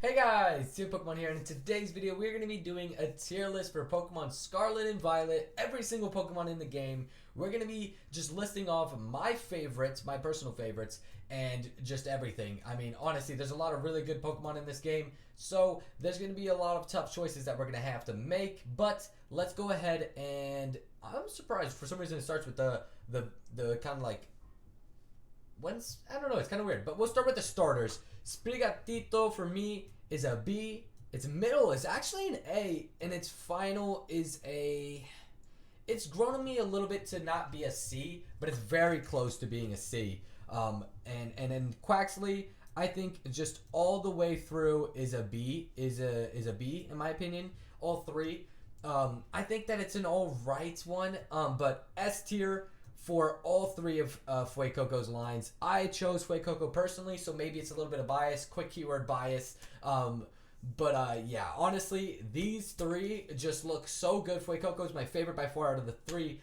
Hey guys, Team Pokemon here, and in today's video we're going to be doing a tier list for Pokemon Scarlet and Violet, every single Pokemon in the game. We're going to be just listing off my favorites, my personal favorites, and just everything. I mean, honestly, there's a lot of really good Pokemon in this game, so there's going to be a lot of tough choices that we're going to have to make, but let's go ahead and I'm surprised for some reason it starts with the kind of like I don't know, it's kind of weird, but we'll start with the starters. Sprigatito for me is a B. Its middle is actually an A, and its final is a. It's grown on me a little bit to not be a C, but it's very close to being a C. And then Quaxley, I think just all the way through is a B. Is a B in my opinion. All three. I think that it's an all right one. But S tier for all three of Fuecoco's lines. I chose Fuecoco personally, so maybe it's a little bit of bias, quick keyword bias. Yeah, honestly, these three just look so good. Fuecoco is my favorite by far out of the three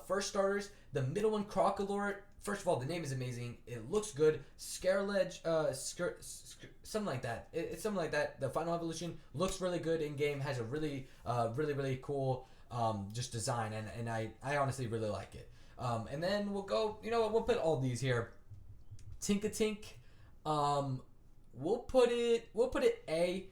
first starters. The middle one, Crocolore, first of all, the name is amazing. It looks good. Scarlet, something like that. It's something like that. The final evolution looks really good in game, has a really, really cool just design, and I honestly really like it. And then we'll go, you know what, we'll put all these here. Tinkatink, we'll put it A.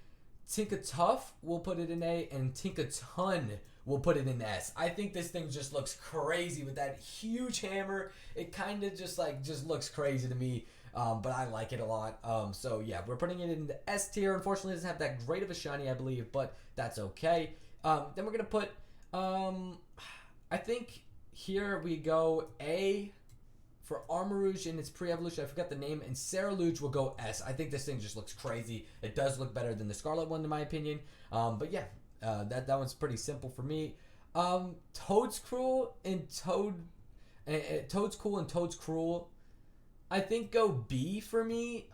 Tinkatuff, we'll put it in A, and Tinkaton, we'll put it in S. I think this thing just looks crazy with that huge hammer. It kind of just looks crazy to me, but I like it a lot. So yeah, we're putting it in the S tier. Unfortunately, it doesn't have that great of a shiny, I believe, but that's okay. Then we're gonna put, I think. Here we go A for Armarouge in its pre-evolution. I forgot the name. And Saraluge will go S. I think this thing just looks crazy. It does look better than the Scarlet one in my opinion. But yeah, that one's pretty simple for me. Toedscruel and Toedscool and Toedscruel, I think go B for me.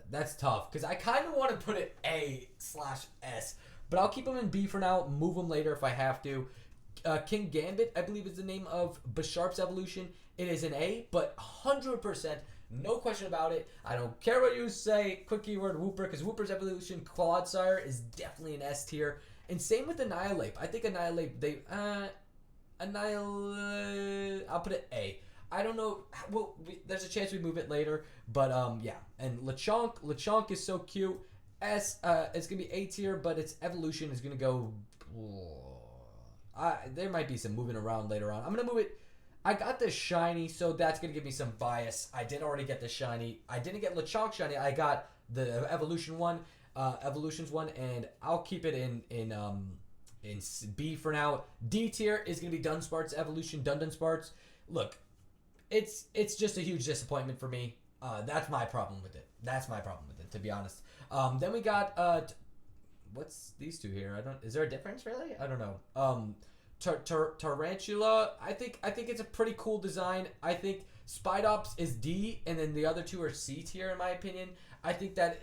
That's tough because I kind of want to put it A/S, but I'll keep them in B for now. Move them later if I have to. King Gambit, I believe, is the name of Bisharp's evolution. It is an A, but 100%, no question about it. I don't care what you say. Quick keyword Wooper, because Wooper's evolution, Clodsire, is definitely an S tier. And same with Annihilate. I think Annihilate, Annihilate, I'll put it A. I don't know. Well, there's a chance we move it later, but yeah. And Lechonk is so cute. S, it's gonna be A tier, but its evolution is gonna go. There might be some moving around later on. I'm going to move it. I got the shiny, so that's going to give me some bias. I did already get the shiny. I didn't get Lechonk shiny. I got the evolutions one, and I'll keep it in B for now. D tier is going to be Dunsparce's evolution, Dunsparce. Look, it's just a huge disappointment for me. That's my problem with it. To be honest. Then we got what's these two here? Is there a difference really? I don't know. Tarantula. I think it's a pretty cool design. I think Spidops is D, and then the other two are C tier in my opinion. I think that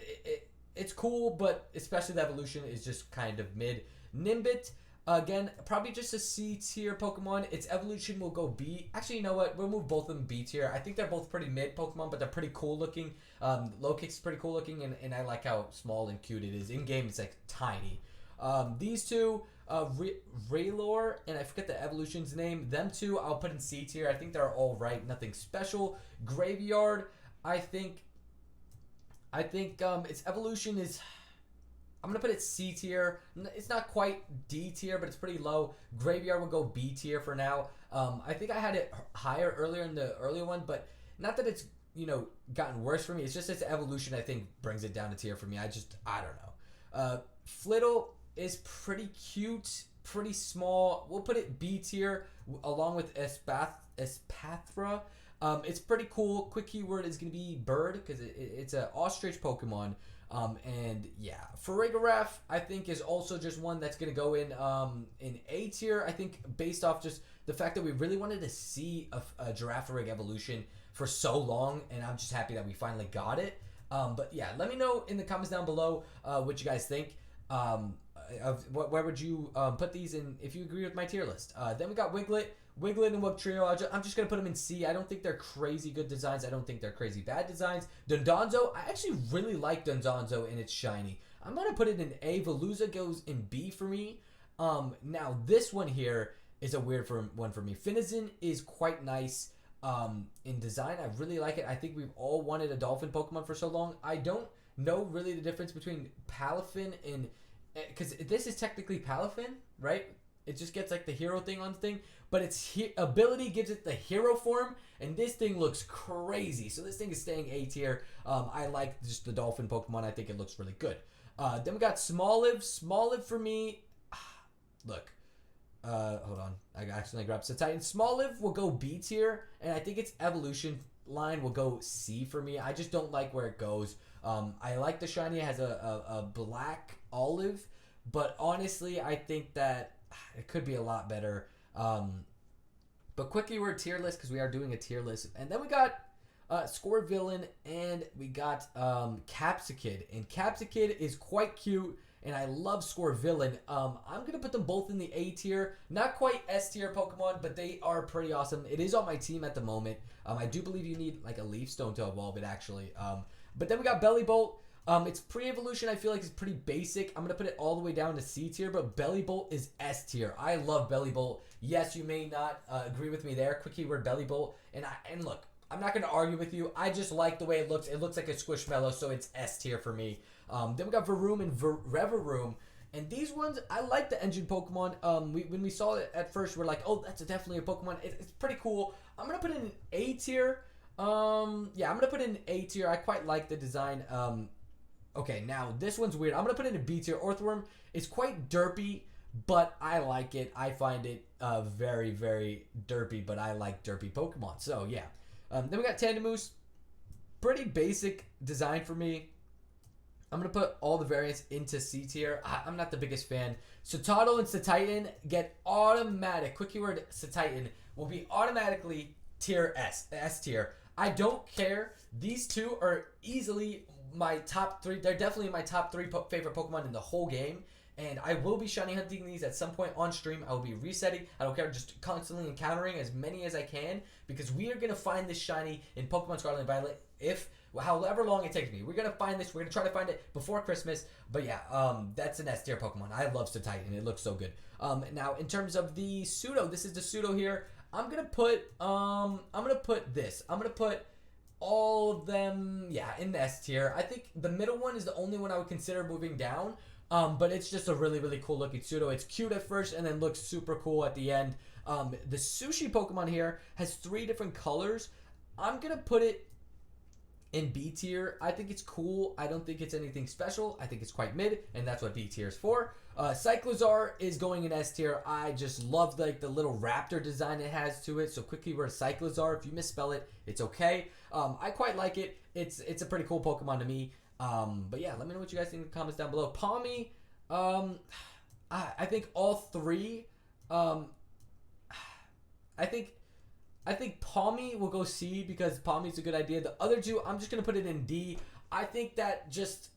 it's cool, but especially the evolution is just kind of mid. Nimbit, again, probably just a C tier Pokemon. Its evolution will go B. Actually, you know what? We'll move both of them B tier. I think they're both pretty mid Pokemon, but they're pretty cool looking. Lokix is pretty cool looking, and I like how small and cute it is. In game, it's like tiny. These two, Raylor, and I forget the evolution's name. Them two, I'll put in C tier. I think they're all right. Nothing special. Graveyard, I think its evolution is. I'm going to put it C tier. It's not quite D tier, but it's pretty low. Graveyard will go B tier for now. I think I had it higher earlier in the earlier one, but not that it's, gotten worse for me. It's just its evolution, I think, brings it down a tier for me. I don't know. Flittle is pretty cute, pretty small. We'll put it B tier along with Espathra. It's pretty cool. Quick keyword is going to be bird because it's an ostrich Pokemon. And yeah, Farigiraf I think is also just one that's gonna go in A tier. I think based off just the fact that we really wanted to see a Girafarig evolution for so long, and I'm just happy that we finally got it. But yeah, let me know in the comments down below what you guys think. Where would you put these in if you agree with my tier list? Then we got Wiglet. Wiglet and Wugtrio, I'm just going to put them in C. I don't think they're crazy good designs. I don't think they're crazy bad designs. Dondozo, I actually really like Dondozo in its shiny. I'm going to put it in A. Veluza goes in B for me. Now, this one here is a weird one for me. Finizen is quite nice in design. I really like it. I think we've all wanted a dolphin Pokemon for so long. I don't know really the difference between Palafin and... Because this is technically Palafin, right? It just gets like the hero thing on the thing. But its ability gives it the hero form. And this thing looks crazy. So this thing is staying A tier. I like just the dolphin Pokemon. I think it looks really good. Then we got Smoliv. Smoliv for me... Look. Hold on. I accidentally grabbed Titan. Smoliv will go B tier. And I think its evolution line will go C for me. I just don't like where it goes. I like the shiny. It has a black olive. But honestly, I think that it could be a lot better. But quickly, we're tier list because we are doing a tier list. And then we got Scorvillain and we got Capsicid. And Capsicid is quite cute. And I love Scorvillain. I'm going to put them both in the A tier. Not quite S tier Pokemon, but they are pretty awesome. It is on my team at the moment. I do believe you need like a Leaf Stone to evolve it actually. But then we got Bellibolt. Its pre-evolution I feel like is pretty basic. I'm going to put it all the way down to C tier, but Bellibolt is S tier. I love Bellibolt. Yes, you may not agree with me there. Quick keyword Bellibolt. And look, I'm not going to argue with you. I just like the way it looks. It looks like a Squishmallow, so it's S tier for me. Then we got Varoom and Reveroom. And these ones, I like the engine Pokemon. When we saw it at first, we're like, oh, that's definitely a Pokemon. It's pretty cool. I'm going to put it in A tier. Yeah, I'm going to put it in A tier. I quite like the design. Okay, now this one's weird. I'm going to put it in B tier. Orthworm is quite derpy, but I like it. I find it very, very derpy, but I like derpy Pokemon. So, yeah. Then we got Tandemoose. Pretty basic design for me. I'm going to put all the variants into C tier. I'm not the biggest fan. Sotado and Satitan get automatic. Quick keyword Satitan will be automatically tier S tier. I don't care. These two are easily my top 3. They're definitely my top 3 favorite Pokemon in the whole game. And I will be shiny hunting these at some point on stream. I will be resetting. I don't care. Just constantly encountering as many as I can. Because we are going to find this shiny in Pokemon Scarlet and Violet. However long it takes me. We're going to find this. We're going to try to find it before Christmas. But yeah, that's an S tier Pokemon. I love Titan. It looks so good. Now, in terms of the pseudo, this is the pseudo here. I'm going to put this. I'm going to put all of them, yeah, in the S tier. I think the middle one is the only one I would consider moving down. But it's just a really, really cool looking pseudo. It's cute at first and then looks super cool at the end. The sushi Pokemon here has 3 different colors. I'm going to put it in B tier. I think it's cool. I don't think it's anything special. I think it's quite mid, and that's what B tier is for. Cyclizar is going in S tier. I just love like the little raptor design it has to it. So quick keyword Cyclizar. If you misspell it, it's okay. I quite like it. It's a pretty cool Pokemon to me. But yeah, let me know what you guys think in the comments down below. Palmy, I think all 3, I think Palmy will go C because Palmy's a good idea. The other 2, I'm just going to put it in D. I think that just,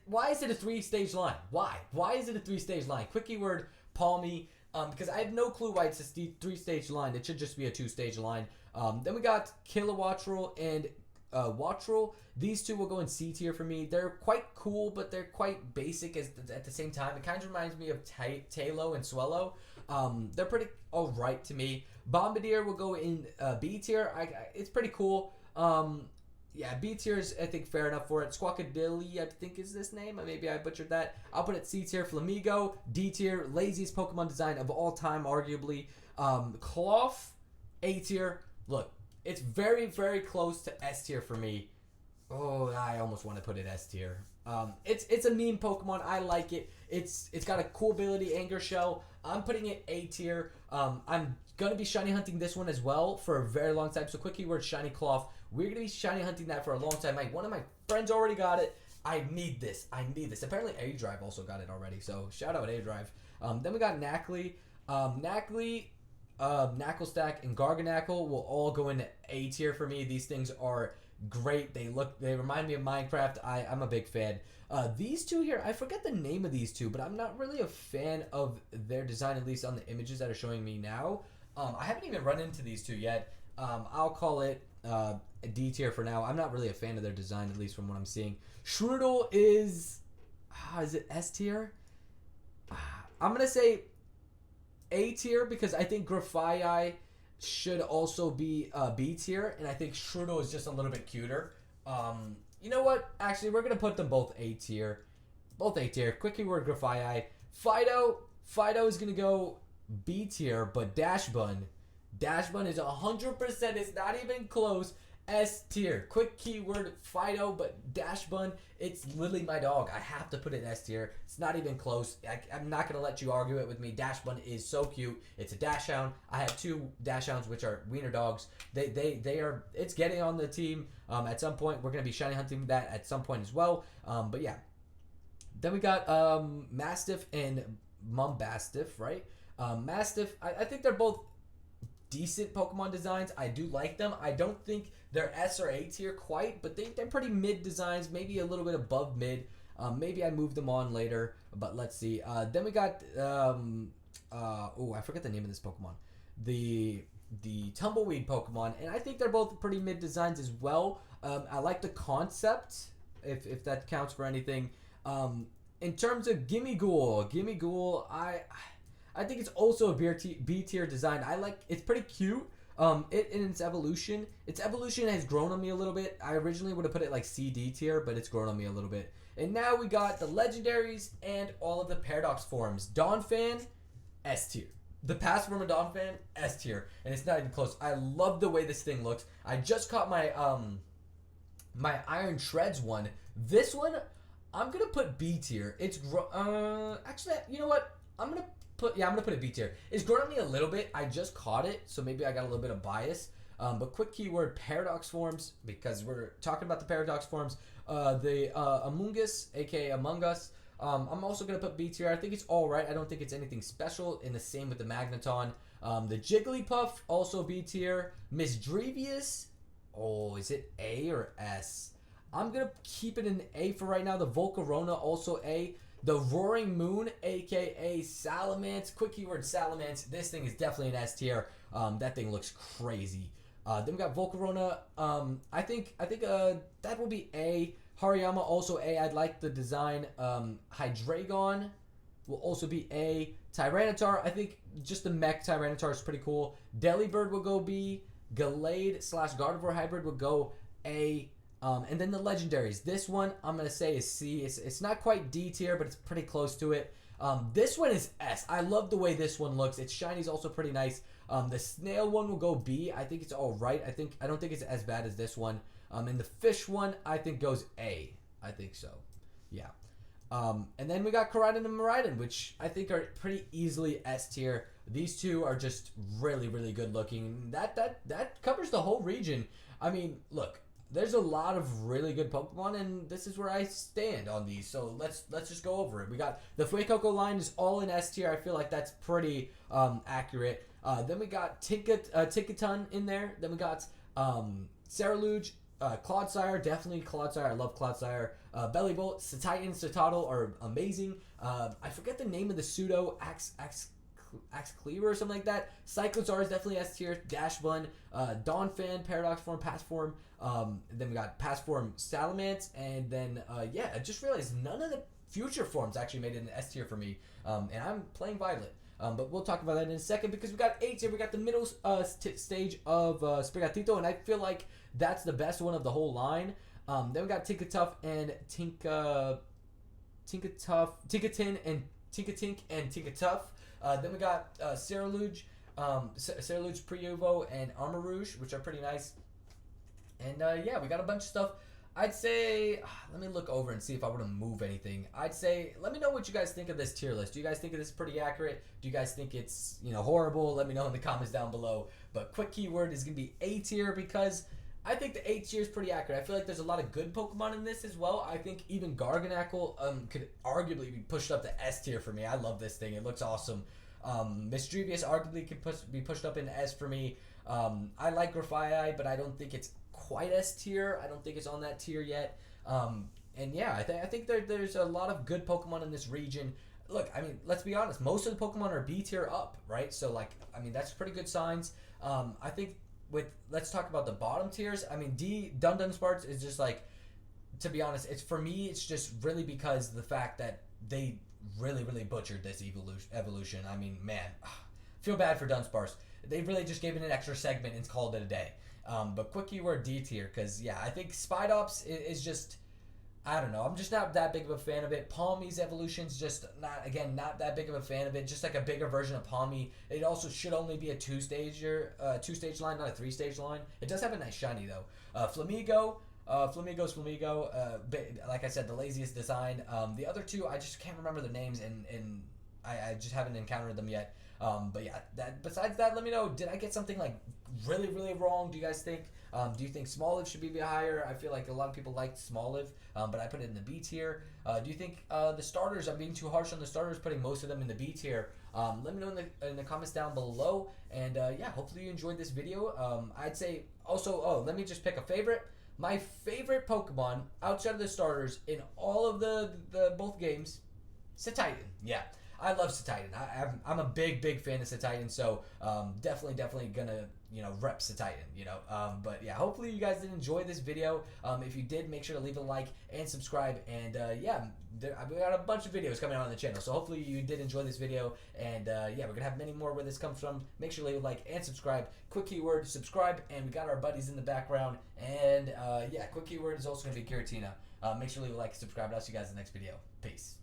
why is it a 3-stage line? Why? Why is it a 3-stage line? Quick keyword Palmy, because I have no clue why it's a 3-stage line. It should just be a 2-stage line. Then we got Kilowattrel and Wattrel. These 2 will go in C tier for me. They're quite cool, but they're quite basic at the same time. It kind of reminds me of Talo and Swellow. They're pretty alright to me. Bombardier will go in B tier. It's pretty cool. Yeah, B tier is, I think, fair enough for it. Squawkadilly, I think is this name. Maybe I butchered that. I'll put it C tier. Flamigo, D tier. Laziest Pokemon design of all time, arguably. Cloth, A tier. Look, it's very, very close to S tier for me. Oh, I almost want to put it S tier. It's a meme Pokemon. I like it. It's got a cool ability, Anger Shell. I'm putting it A tier. I'm going to be shiny hunting this one as well for a very long time. So quick keyword Shiny Cloth. We're going to be shiny hunting that for a long time. One of my friends already got it. I need this. I need this. Apparently A-Drive also got it already. So shout out A-Drive. Then we got Knackley. Knackley, Knucklestack, and Garganackle will all go into A tier for me. These things are great. They remind me of Minecraft. I'm a big fan. These 2 here, I forget the name of these 2, but I'm not really a fan of their design, at least on the images that are showing me now. I haven't even run into these 2 yet. I'll call it a D tier for now. I'm not really a fan of their design, at least from what I'm seeing. Shroodle is is it S tier? I'm gonna say A tier because I think Grafii should also be B tier, and I think Shrudo is just a little bit cuter. You know what? Actually, we're gonna put them both A tier. Both A tier. Quick keyword Grafii. Fido is gonna go B tier, but Dash Bun is 100%. It's not even close. S tier. Quick keyword Fido, but Dash Bun, it's literally my dog. I have to put it in S tier. It's not even close. I'm not gonna let you argue it with me. Dash Bun is so cute. It's a Dachshund. I have 2 Dachshunds, which are wiener dogs. They are. It's getting on the team. At some point, we're gonna be shiny hunting that at some point as well. But yeah. Then we got Mastiff and Mumbastiff, right? Mastiff, I think they're both decent Pokemon designs. I do like them. I don't think they're S or A tier quite, but they're pretty mid designs, maybe a little bit above mid. Maybe I move them on later, but let's see. Then we got, I forget the name of this Pokemon. The Tumbleweed Pokemon, and I think they're both pretty mid designs as well. I like the concept, if that counts for anything. In terms of Gimmighoul, I think it's also a B tier design. It's pretty cute. It in its evolution has grown on me a little bit. I originally would have put it like CD tier, but it's grown on me a little bit. And now we got the legendaries and all of the paradox forms. Donphan, S tier. The past form of Donphan, S tier, and it's not even close. I love the way this thing looks. I just caught my my Iron Shreds one. This one, I'm gonna put B tier. It's actually, you know what? I'm gonna put it B tier. It's grown on me a little bit. I just caught it, so maybe I got a little bit of bias. But quick keyword paradox forms, because we're talking about the paradox forms. The Amoonguss, aka Among Us. I'm also gonna put B tier. I think it's all right. I don't think it's anything special. And the same with the Magneton. The Jigglypuff, also B tier. Misdrevious, is it A or S? I'm going to keep it in A for right now. The Volcarona, also A. The Roaring Moon, a.k.a. Salamence. Quick keyword Salamence. This thing is definitely an S tier. That thing looks crazy. Then we got Volcarona. I think that will be A. Hariyama, also A. I'd like the design. Hydreigon will also be A. Tyranitar, I think just the mech Tyranitar is pretty cool. Delibird will go B. Gallade / Gardevoir hybrid will go A. And then the legendaries. This one I'm gonna say is C. It's not quite D tier, but it's pretty close to it. This one is S. I love the way this one looks. Its shiny is also pretty nice. The snail one will go B. I think it's all right. I don't think it's as bad as this one. And the fish one I think goes A. I think so. Yeah. And then we got Koraidon and Miraidon, which I think are pretty easily S tier. These two are just really, really good looking. That covers the whole region. I mean, look, there's a lot of really good Pokemon, and this is where I stand on these. So let's just go over it. We got the Fuecoco line is all in S tier. I feel like that's pretty accurate. Then we got Tinkaton in there. Then we got Ceruledge, Clodsire, definitely Clodsire. I love Clodsire. Bellybolt, Titan, Citadel are amazing. I forget the name of the pseudo Axe Cleaver or something like that. Cyclozar is definitely S tier. Dashbun, Donphan, Paradox Form, Pass Form. Then we got Pass Form Salamence, and then I just realized none of the future forms actually made it an S tier for me. And I'm playing Violet. But we'll talk about that in a second because we got A tier. We got the middle stage of Sprigatito, and I feel like that's the best one of the whole line. Then we got Tinkatuff and Tinkatin and Tinkatuff. Then we got Ceruledge, Ceruledge Pre-Evo, and Armarouge, which are pretty nice. And we got a bunch of stuff. I'd say, let me look over and see if I want to move anything. I'd say, let me know what you guys think of this tier list. Do you guys think this is pretty accurate? Do you guys think it's, horrible? Let me know in the comments down below. But quick keyword is going to be A tier because I think the A tier is pretty accurate. I feel like there's a lot of good Pokemon in this as well. I think even Garganacl could arguably be pushed up to S tier for me. I love this thing. It looks awesome. Misdrevious arguably could be pushed up into S for me. I like Grafii, but I don't think it's quite S tier. I don't think it's on that tier yet. I think there's a lot of good Pokemon in this region. Look, I mean, let's be honest. Most of the Pokemon are B tier up, right? So, that's pretty good signs. I think let's talk about the bottom tiers. I mean, Dunsparce is just to be honest, it's for me. It's just really because of the fact that they really butchered this evolution. I mean, man, feel bad for Dunsparce. They really just gave it an extra segment and called it a day. But quick keyword D tier, because yeah, I think Spidops is just, I don't know. I'm just not that big of a fan of it. Palmy's evolution's just not that big of a fan of it. Just like a bigger version of Palmy. It also should only be a two-stage line, not a three-stage line. It does have a nice shiny though. Flamigo. Flamigo's Flamigo. Like I said, the laziest design. The other two, I just can't remember their names, and I just haven't encountered them yet. But yeah, besides that, let me know. Did I get something like really wrong? Do you guys think? Do you think Smoliv should be higher? I feel like a lot of people liked Smoliv, but I put it in the B tier. Do you think the starters? I'm being too harsh on the starters, putting most of them in the B tier. Let me know in the comments down below. And yeah, hopefully you enjoyed this video. I'd say also, let me just pick a favorite. My favorite Pokemon outside of the starters in all of the both games, Cetitan. Yeah, I love Cetitan. I'm a big fan of Cetitan, so definitely gonna rep Cetitan. But yeah, hopefully you guys did enjoy this video. If you did, make sure to leave a like and subscribe. And yeah, we got a bunch of videos coming out on the channel, so hopefully you did enjoy this video. And yeah, we're gonna have many more where this comes from. Make sure to leave a like and subscribe. Quick keyword subscribe, and we got our buddies in the background. And yeah, quick keyword is also gonna be Giratina. Make sure to leave a like and subscribe. I'll see you guys in the next video. Peace.